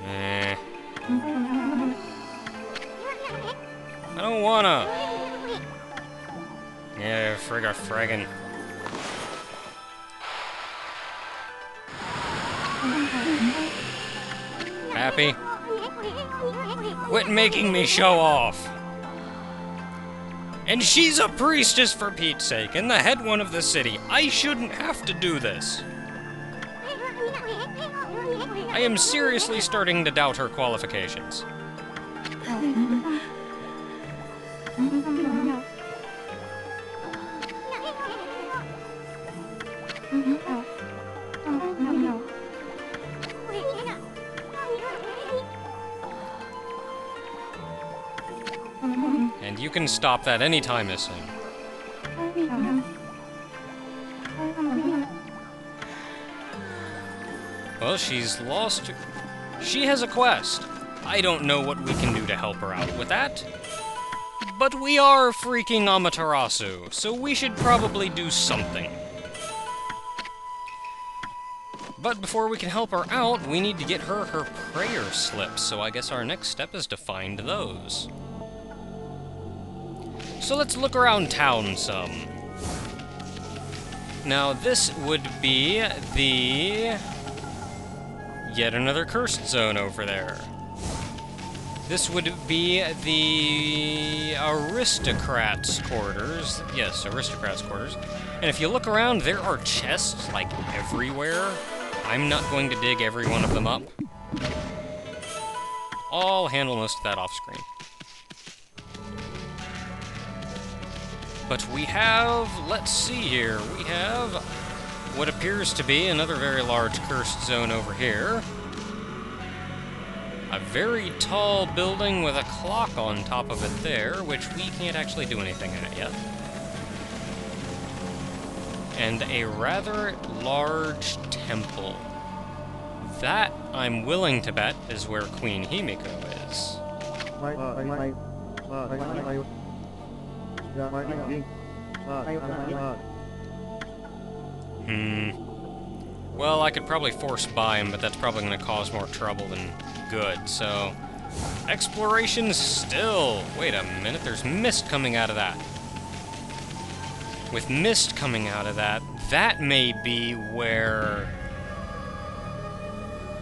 Eh. I don't wanna. Yeah, friggin'. Happy? Quit making me show off! And she's a priestess, for Pete's sake, and the head one of the city. I shouldn't have to do this. I am seriously starting to doubt her qualifications. And you can stop that anytime, Missing. Well, she's lost. She has a quest. I don't know what we can do to help her out with that. But we are freaking Amaterasu, so we should probably do something. But before we can help her out, we need to get her prayer slips, so I guess our next step is to find those. So let's look around town some. Now this would be the... yet another cursed zone over there. This would be the aristocrats' quarters. Yes, aristocrats' quarters. And if you look around, there are chests, like, everywhere. I'm not going to dig every one of them up. I'll handle most of that off-screen. But we have, let's see here, we have what appears to be another very large cursed zone over here. A very tall building with a clock on top of it there, which we can't actually do anything at yet. And a rather large temple. That, I'm willing to bet, is where Queen Himiko is. Well, I could probably force buy him, but that's probably going to cause more trouble than good, so... Exploration still! Wait a minute, there's mist coming out of that. With mist coming out of that, that may be where...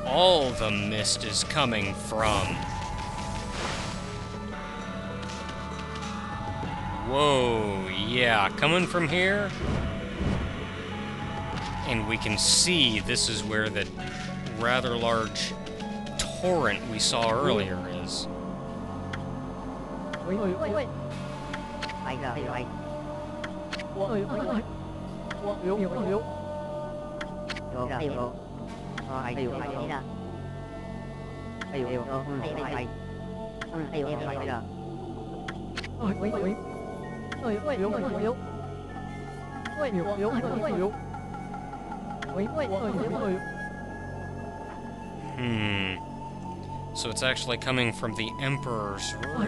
all the mist is coming from. Whoa, yeah, coming from here. And we can see this is where the rather large torrent we saw earlier is. So it's actually coming from the Emperor's room.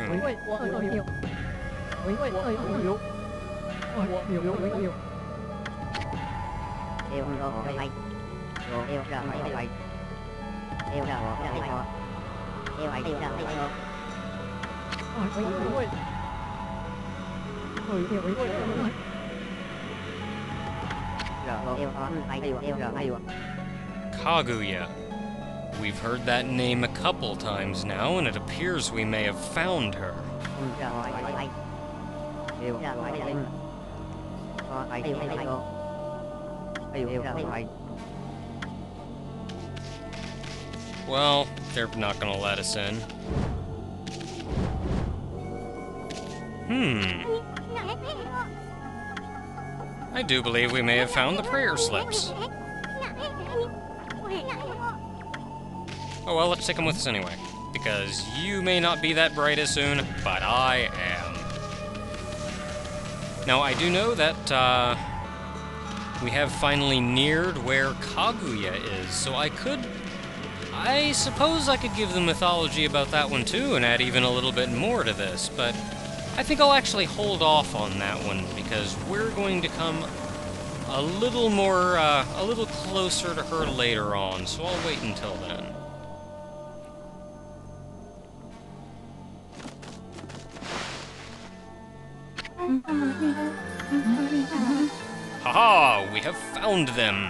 Kaguya. We've heard that name a couple times now, and it appears we may have found her. Well, they're not gonna let us in. I do believe we may have found the prayer slips. Oh well, let's take them with us anyway. Because you may not be that bright as soon, but I am. Now, I do know that, we have finally neared where Kaguya is, so I suppose I could give the mythology about that one too, and add even a little bit more to this, but I think I'll actually hold off on that one, because we're going to come a little closer to her later on, so I'll wait until then. Haha! We have found them!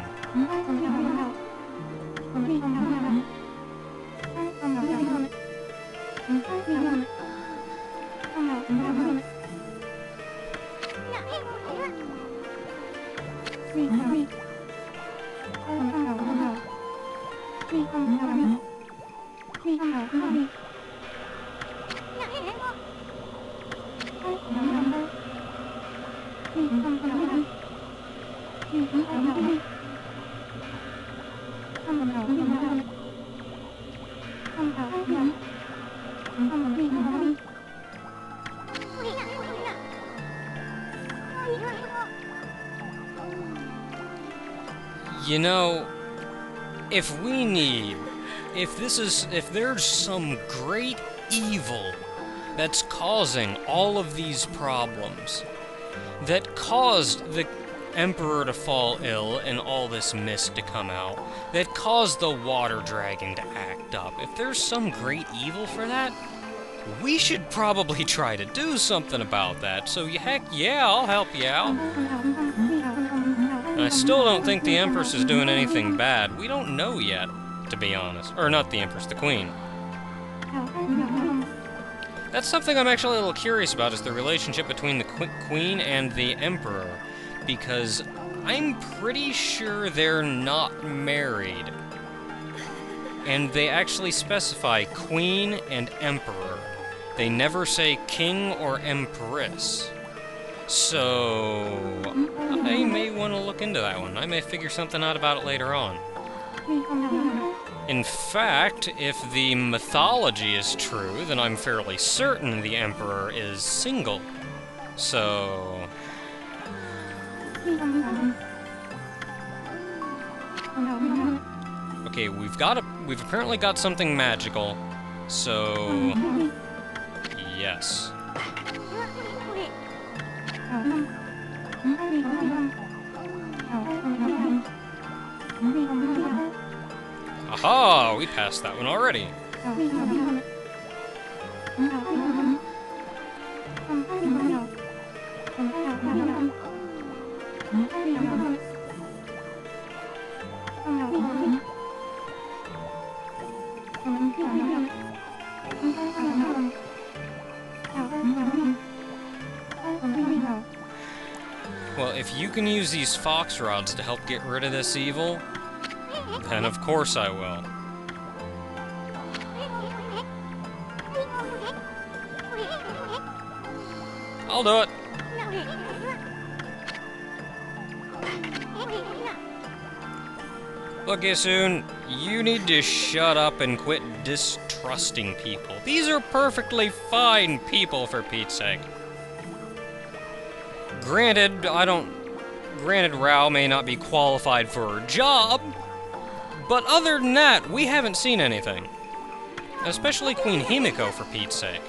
You know, if there's some great evil that's causing all of these problems, that caused the Emperor to fall ill and all this mist to come out, that caused the water dragon to act up, if there's some great evil for that, we should probably try to do something about that. So heck yeah, I'll help you out. And I still don't think the Empress is doing anything bad. We don't know yet, to be honest. Or not the Empress, the Queen. That's something I'm actually a little curious about, is the relationship between the Queen and the Emperor. Because I'm pretty sure they're not married. And they actually specify Queen and Emperor. They never say King or Empress. So I may want to look into that one. I may figure something out about it later on. In fact, if the mythology is true, then I'm fairly certain the Emperor is single. So... okay, we've apparently got something magical. So... yes. Aha! We passed that one already. Well, if you can use these fox rods to help get rid of this evil, then of course I will. I'll do it. Look, Isun, you need to shut up and quit distrusting people. These are perfectly fine people, for Pete's sake. Granted, Rao may not be qualified for her job, but other than that, we haven't seen anything. Especially Queen Himiko, for Pete's sake.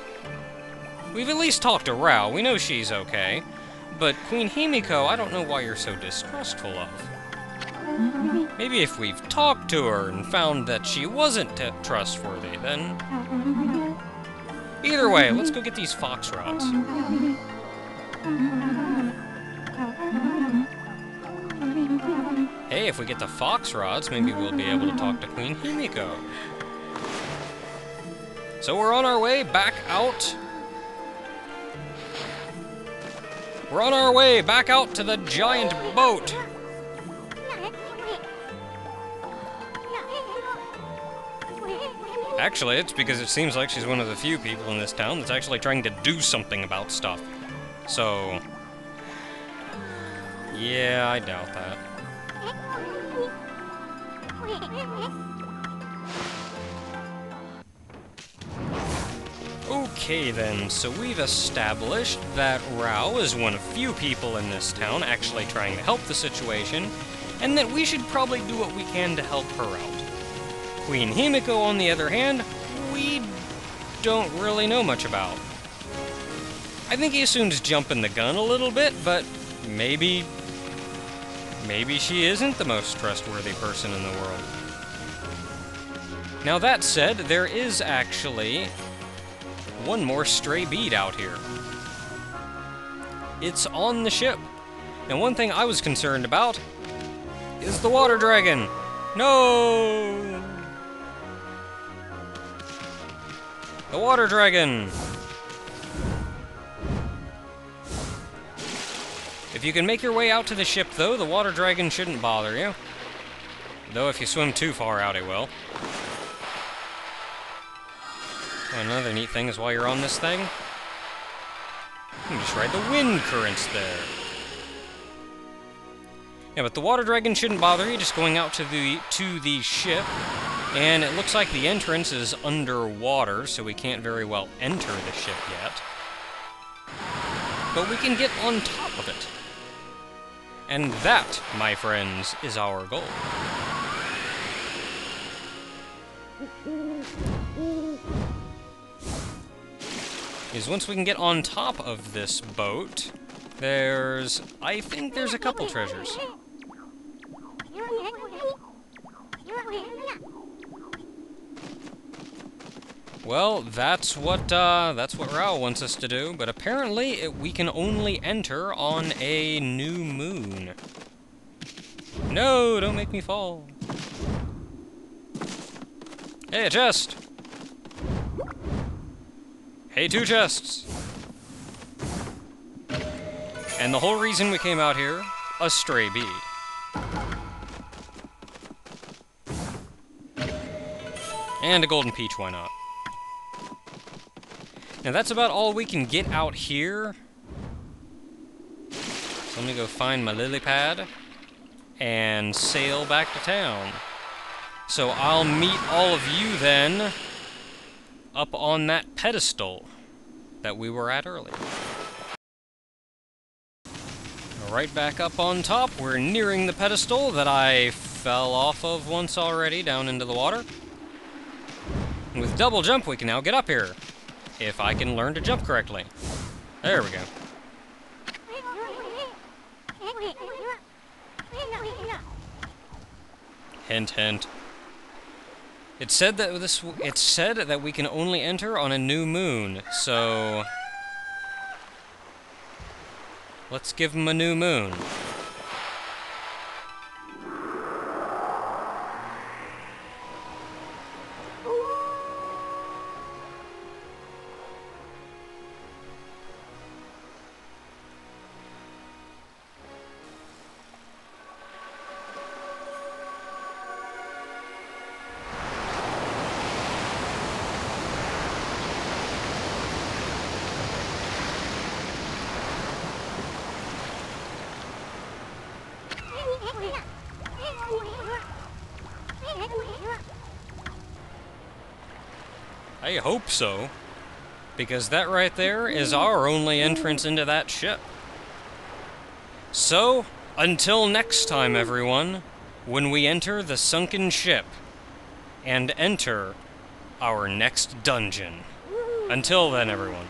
We've at least talked to Rao, we know she's okay, but Queen Himiko, I don't know why you're so distrustful of. Maybe if we've talked to her and found that she wasn't trustworthy, then... either way, let's go get these fox rods. Hey, if we get the fox rods, maybe we'll be able to talk to Queen Himiko. So we're on our way back out. We're on our way back out to the giant boat. Actually, it's because it seems like she's one of the few people in this town that's actually trying to do something about stuff. So... yeah, I doubt that. Okay then, so we've established that Rao is one of few people in this town actually trying to help the situation, and that we should probably do what we can to help her out. Queen Himiko, on the other hand, we don't really know much about. I think Isun's jumping the gun a little bit, but maybe she isn't the most trustworthy person in the world. Now that said, there is actually one more stray bead out here. It's on the ship. And one thing I was concerned about is the water dragon. No! The water dragon! If you can make your way out to the ship, though, the water dragon shouldn't bother you. Though if you swim too far out, it will. Oh, another neat thing is while you're on this thing, you can just ride the wind currents there. Yeah, but the water dragon shouldn't bother you, just going out to the ship. And it looks like the entrance is underwater, so we can't very well enter the ship yet. But we can get on top of it. And that, my friends, is our goal. Is once we can get on top of this boat, I think there's a couple treasures. Well, that's what Rao wants us to do, but apparently we can only enter on a new moon. No, don't make me fall. Hey, a chest! Hey, 2 chests! And the whole reason we came out here, a stray bead. And a golden peach, why not? Now that's about all we can get out here. So let me go find my lily pad and sail back to town. So I'll meet all of you then up on that pedestal that we were at earlier. Right back up on top, we're nearing the pedestal that I fell off of once already down into the water. And with double jump we can now get up here. If I can learn to jump correctly. There we go. Hint, hint. It said that we can only enter on a new moon, so let's give him a new moon. I hope so, because that right there is our only entrance into that ship. So, until next time, everyone, when we enter the sunken ship and enter our next dungeon. Until then, everyone.